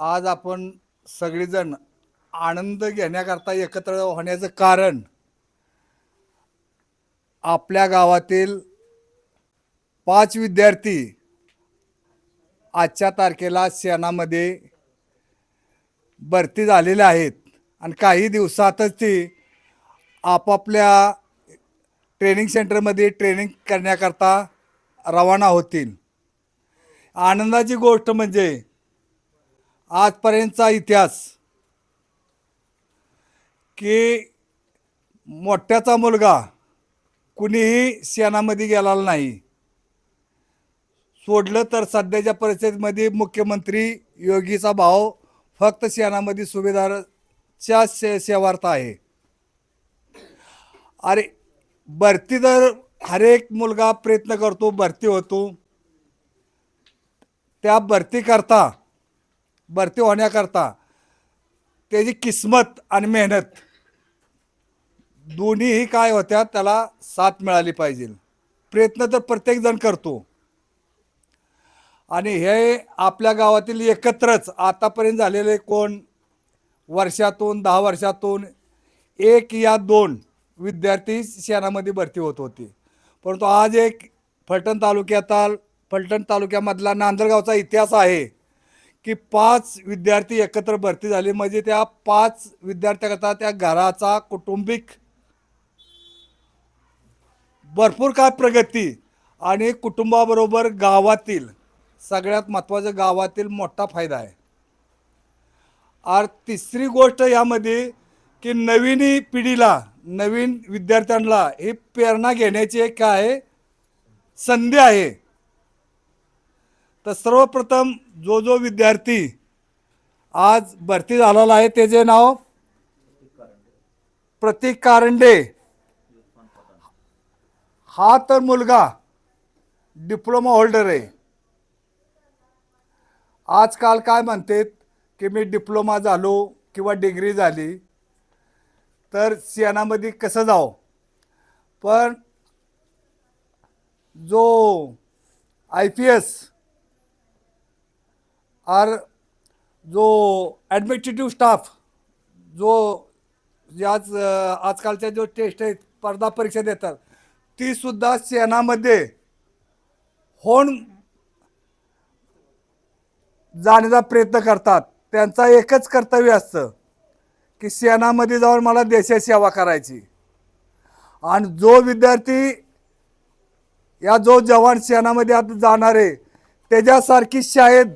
आज आपण सगळेजण आनंद घेण्याकरता एकत्र होण्याचं कारण आपल्या गावातील 5 विद्यार्थी आजच्या तारखेला सेनामध्ये भरती झालेले आहेत आणि काही दिवसातच ती आपापल्या ट्रेनिंग सेंटरमध्ये ट्रेनिंग करण्याकरता रवाना होतील। आनंदाची गोष्ट म्हणजे आजपर्यंतचा इतिहास की मोठ्याचा मुलगा कुणीही सेनामध्ये गेलेला नाही, सोडलं तर सध्याच्या परिस्थितीमध्ये मुख्यमंत्री योगीचा भाऊ फक्त सेनामध्ये सुभेदारच्या सेवार्थ आहे। अरे भरती तर हर एक मुलगा प्रयत्न करतो, भरती होतो, त्या भरती होण्याकरता त्याची किस्मत आणि मेहनत दोन्हीही काय होत्या, त्याला साथ मिळाली पाहिजे। प्रयत्न तर प्रत्येकजण करतो आणि हे आपल्या गावातील एकत्रच आतापर्यंत झालेले कोण वर्षातून 10 वर्षातून 1 या 2 विद्यार्थी सेनामध्ये भरती होत होते, परंतु आज एक फलटण तालुक्यामधला नांदलगावचा इतिहास आहे की 5 विद्यार्थी एकत्र भरती झाले। म्हणजे त्या 5 विद्यार्थ्याकरता त्या घराचा कौटुंबिक भरपूर काय प्रगती आणि कुटुंबाबरोबर गावातील सगळ्यात महत्त्वाचं गावातील मोठा फायदा आहे। और तिसरी गोष्ट यामध्ये की नवीन पिढीला, नवीन विद्यार्थ्यांना ही प्रेरणा घेण्याची एक काय संधी आहे। तर सर्वप्रथम जो विद्यार्थी आज भरती झालेला आहे त्याचे नाव प्रतीक कारंडे। हा तर मुलगा डिप्लोमा होल्डर आहे। आजकाल काय म्हणतात की मी डिप्लोमा झालो किंवा डिग्री झाली तर सेनामध्ये कसं जाऊ, पण जो IPS और जो ॲडमिनिस्ट्रेटिव्ह स्टाफ जो याच आजकालच्या जो टेस्ट आहेत, स्पर्धा परीक्षा देतात, ती सुद्धा सेनामध्ये होऊन जाण्याचा प्रयत्न करतात। त्यांचा एकच कर्तव्य असतं की सेनामध्ये जाऊन मला देशाची सेवा करायची। आणि जो विद्यार्थी या जो जवान सेनामध्ये आता जाणार आहे त्याच्यासारखी शायद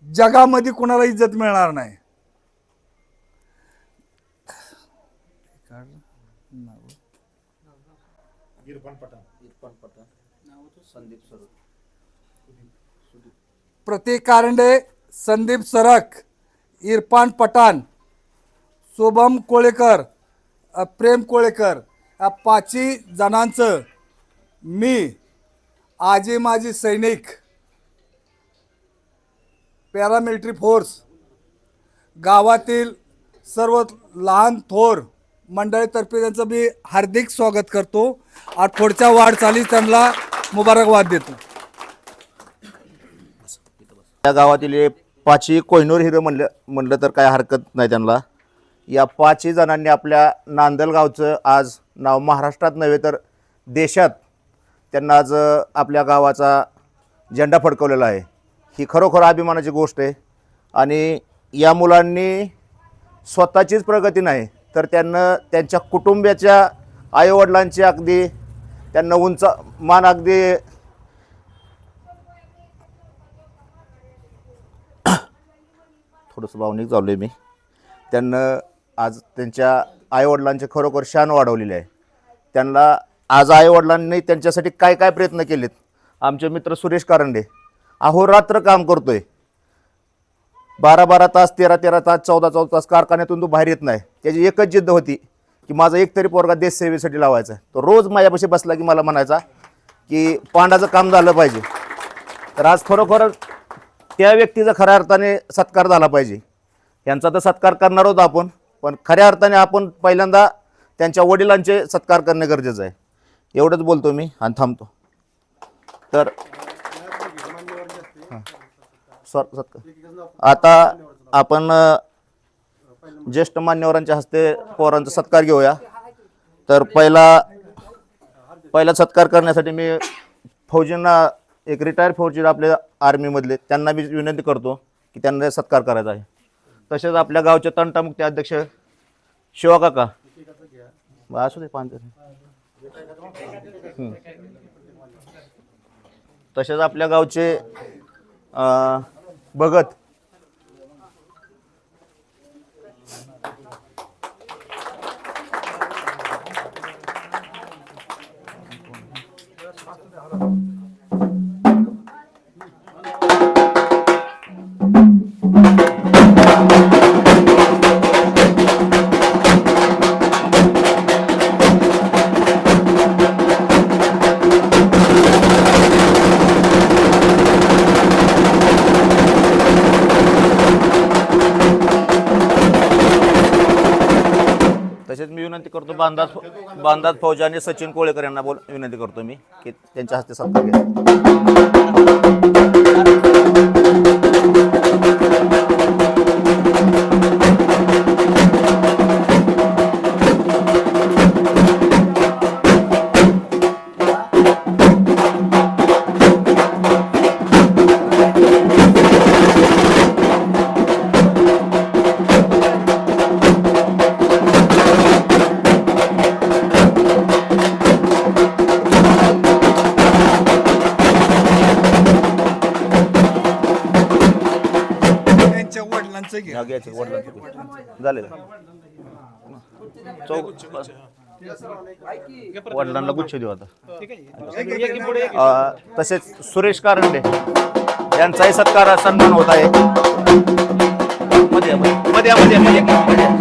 जगामध्ये कुणाला इज्जत मिळणार नाही। प्रतीक कारंडे, संदीप सरक, इरफान पठाण, शुभम कोळेकर, प्रेम कोळेकर या 5 जणांचं मी आजी माजी सैनिक पॅरामिलिटरी फोर्स गावातील सर्व लहान थोर मंडळीतर्फे त्यांचं मी हार्दिक स्वागत करतो आणि पुढच्या वाटचालीस त्यांना मुबारकबाद देतो। या गावातील 5 कोहिनूर हिरो म्हणलं तर काय हरकत नाही त्यांना। या 5 जणांनी आपल्या नांदलगावचं आज नाव महाराष्ट्रात नव्हे तर देशात त्यांना आज आपल्या गावाचा झेंडा फडकवलेला आहे। ही खरोखर अभिमानाची गोष्ट आहे। आणि या मुलांनी स्वतःचीच प्रगती नाही तर त्यांना त्यांच्या कुटुंबाच्या आईवडिलांची अगदी त्यांना उंच मान अगदी थोडंसं भावनिक झालो आहे मी। त्यांना आज त्यांच्या आईवडिलांचे खरोखर शान वाढवलेले आहे। त्यांना आज आईवडिलांनी त्यांच्यासाठी काय काय प्रयत्न केलेत। आमचे मित्र सुरेश कारंडे अहोरात्र काम करतोय, 12-12 तास, 13-13 तास, 14-14 तास कारखान्यातून तो बाहेर येत नाही। त्याची एकच जिद्द होती की माझा एक तरी पोरगा देश सेवेसाठी लावायचा। तो रोज माझ्यापाशी बसला की मला म्हणायचा की पांडाचं काम झालं पाहिजे। तर आज खरोखर त्या व्यक्तीचा खऱ्या अर्थाने सत्कार झाला पाहिजे। यांचा तर सत्कार करणार आहोत आपण, पण खऱ्या अर्थाने आपण पहिल्यांदा त्यांच्या वडिलांचे सत्कार करणे गरजेचं आहे। एवढंच बोलतो मी आणि थांबतो। तर आता आपण ज्येष्ठ मान्यवरांच्या हस्ते पोरांचा सत्कार घेऊया. तर पहिला सत्कार करण्यासाठी मी फौजींना, एक रिटायर फौजी आपल्या आर्मीमधले, त्यांना मी विनंती करतो की त्यांना सत्कार करायचा आहे. तसेच आपल्या गावचे तंटामुक्ती अध्यक्ष शिवाकाका, असू दे पाच. तसेच आपल्या गावचे भगत तसेच मी विनंती करतो बांधात फौजी आणि सचिन कोळेकर यांना विनंती करतो मी की त्यांच्या हस्ते सत्कार घ्या. त्यांच्या वडिलांचं घ्या. घ्यायचं वडिलांचं झालेलं. वडिलांना गुच्छ देऊ आता. तसेच सुरेश कारंडे यांचाही सन्मान होत आहे. मध्ये मध्ये मध्ये मध्ये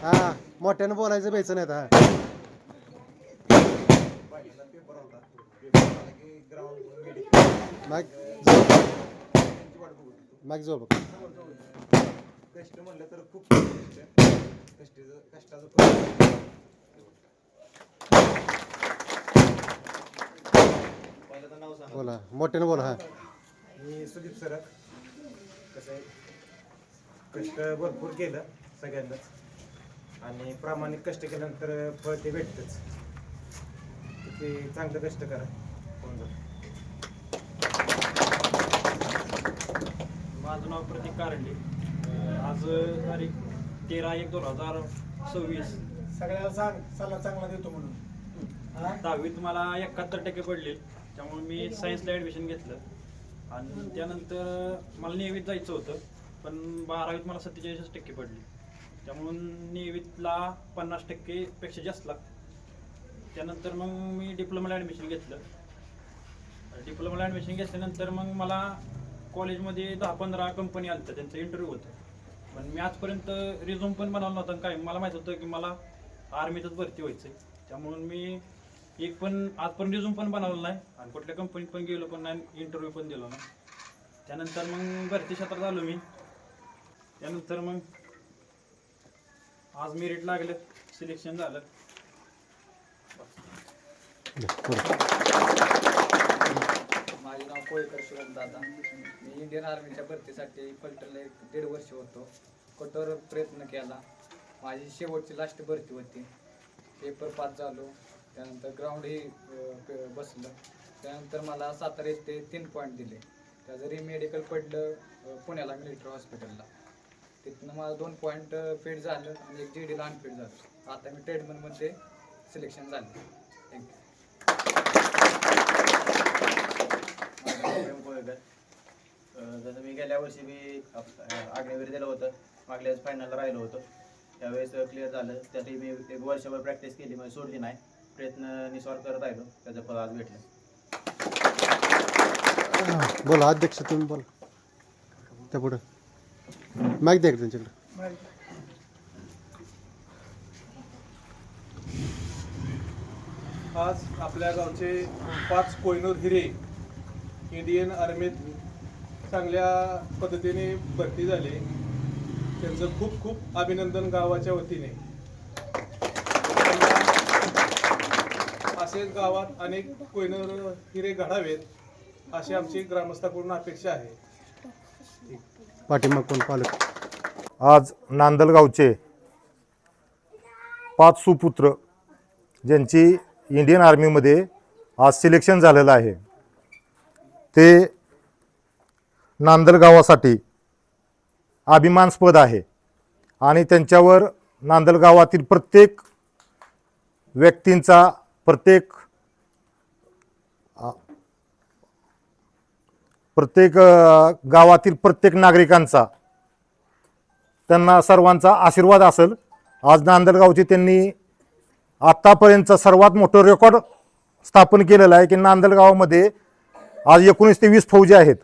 हा मोठ्यानं बोलायचं बेचं नाही आता. मग जो बघ बोला, मोठ्यानं बोला. हा मी सुदीप सरक. कसं आहे, कष्ट भरपूर केलं सगळ्यांनाच, आणि प्रामाणिक कष्ट केल्यानंतर फळ ते भेटतंच. ते चांगलं कष्ट करा. माझं नाव प्रतीक कारंडे. आज तारीख 13/1/2026. सगळ्याला सांग सल्ला चांगला देतो म्हणून. 10वीत मला 71% पडले, त्यामुळे मी सायन्सला ॲडमिशन घेतलं. आणि त्यानंतर मला नेव्हीत जायचं होतं, पण 12वीत मला 47% पडले, त्यामुळं नेव्हीतला 50%पेक्षा जास्त लागतं. त्यानंतर मग मी डिप्लोमाला ॲडमिशन घेतलं. डिप्लोमाला ॲडमिशन घेतल्यानंतर मग मला कॉलेजमध्ये 10-15 कंपनी आल्या, त्यांचं इंटरव्ह्यू होतं. पण मी आजपर्यंत रिझ्यूम पण बनवला नव्हता. काय मला माहीत होतं की मला आर्मीतच भरती व्हायचं आहे, त्यामुळं मी आजपर्यंत रिझ्यूम पण बनवलं नाही, आणि कुठल्या कंपनीत पण गेलो पण नाही, इंटरव्ह्यू पण दिलो नाही. त्यानंतर मग भरती क्षेत्रात आलो मी. त्यानंतर मग आज मेरिट लागलं, सिलेक्शन झालं. माझे नाव कोळेकर शिवम दादा. मी इंडियन आर्मीच्या भरतीसाठी पलटणला 1.5 वर्ष होतो. कठोर प्रयत्न केला. माझी शेवटची लास्ट भरती होती. पेपर पास झालो. त्यानंतर ग्राउंडही बसलं. त्यानंतर मला सातारा येथे 3 पॉईंट दिले. त्याचं रिमेडिकल पडलं पुण्याला मिलिटरी हॉस्पिटलला. तिथनं मला 2 पॉईंट फेड झालं आणि एक GD ला अनफेड झालं. आता मी ट्रेडमनमध्ये सिलेक्शन झालं. प्रेम कोळेकर. जसं मी गेल्या वर्षी मी अग्निवीर दिलं होतं, मागल्या वेळेस फायनलला राहिलो होतो. त्यावेळेस क्लिअर झालं. त्यासाठी मी एक वर्षभर प्रॅक्टिस केली, म्हणजे सोडली नाही. प्रयत्न निस्वार्थ करत राहिलो, त्याचं फळ आज भेटलं. बोला अध्यक्ष, तुम्ही बोला त्या पुढं माहिती आहे का त्यांच्याकडे? आज आपल्या गावचे 5 कोहिनूर हिरे इंडियन आर्मीत चांगल्या पद्धतीने भरती झाले. त्यांचं खूप खूप अभिनंदन गावाच्या वतीने. असेच गावात अनेक कोहिनूर हिरे घडावेत अशी आमची ग्रामस्थाकडून अपेक्षा आहे. पाठीमाग कोण पालक? आज नांदलगावचे 5 सुपुत्र ज्यांची इंडियन आर्मीमध्ये आज सिलेक्शन झालेलं आहे, ते नांदलगावासाठी अभिमानास्पद आहे. आणि त्यांच्यावर नांदलगावातील प्रत्येक व्यक्तींचा, प्रत्येक गावातील प्रत्येक नागरिकांचा, त्यांना सर्वांचा आशीर्वाद असेल. आज नांदलगावचे त्यांनी आत्तापर्यंतचं सर्वात मोठं रेकॉर्ड स्थापन केलेलं आहे की नांदलगावामध्ये आज 19 ते 20 फौजी आहेत.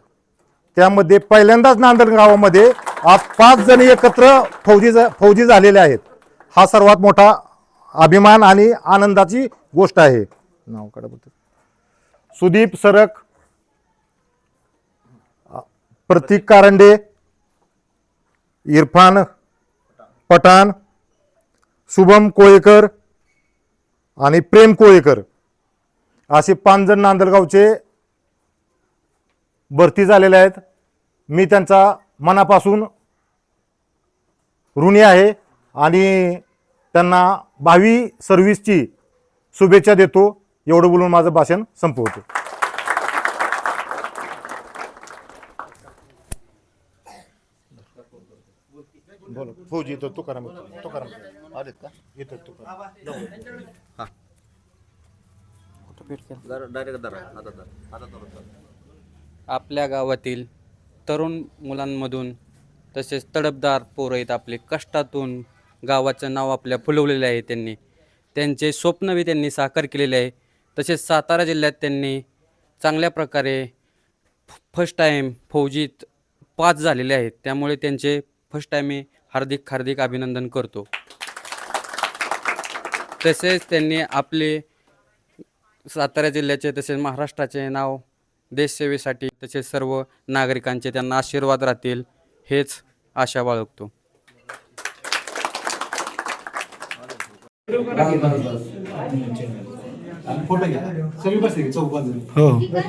त्यामध्ये पहिल्यांदाच नांदलगावामध्ये आज 5 जण एकत्र फौजी झालेले आहेत. हा सर्वात मोठा अभिमान आणि आनंदाची गोष्ट आहे. नाव काढा. सुदीप सरक, प्रतीक कारंडे, इरफान पठाण, शुभम कोळेकर आणि प्रेम कोळेकर असे 5 जण नांदलगावचे भरती झालेले आहेत. मी त्यांचा मनापासून ऋणी आहे आणि त्यांना भावी सर्व्हिसची शुभेच्छा देतो. एवढं बोलून माझं भाषण संपवतो. बोल फौजी येतो. तुकाराम आलेत का? येतो तुकाराम. डायरेक्ट आपल्या गावातील तरुण मुलांमधून तसेच तडफदार पोरं आहेत आपले, कष्टातून गावाचं नाव आपल्या फुलवलेलं आहे. त्यांचे स्वप्नही त्यांनी साकार केलेले आहे. तसेच सातारा जिल्ह्यात त्यांनी चांगल्या प्रकारे फर्स्ट टाईम फौजीत पास झालेले आहेत. त्यामुळे त्यांचे फर्स्ट टाईम मी हार्दिक अभिनंदन करतो. तसेच त्यांनी आपले सातारा जिल्ह्याचे तसेच महाराष्ट्राचे नाव देशसेवेसाठी तसेच सर्व नागरिकांचे त्यांना आशीर्वाद राहतील हेच आशा बाळगतो. फोटो घ्या. सगळी बसली चौक बाजूला.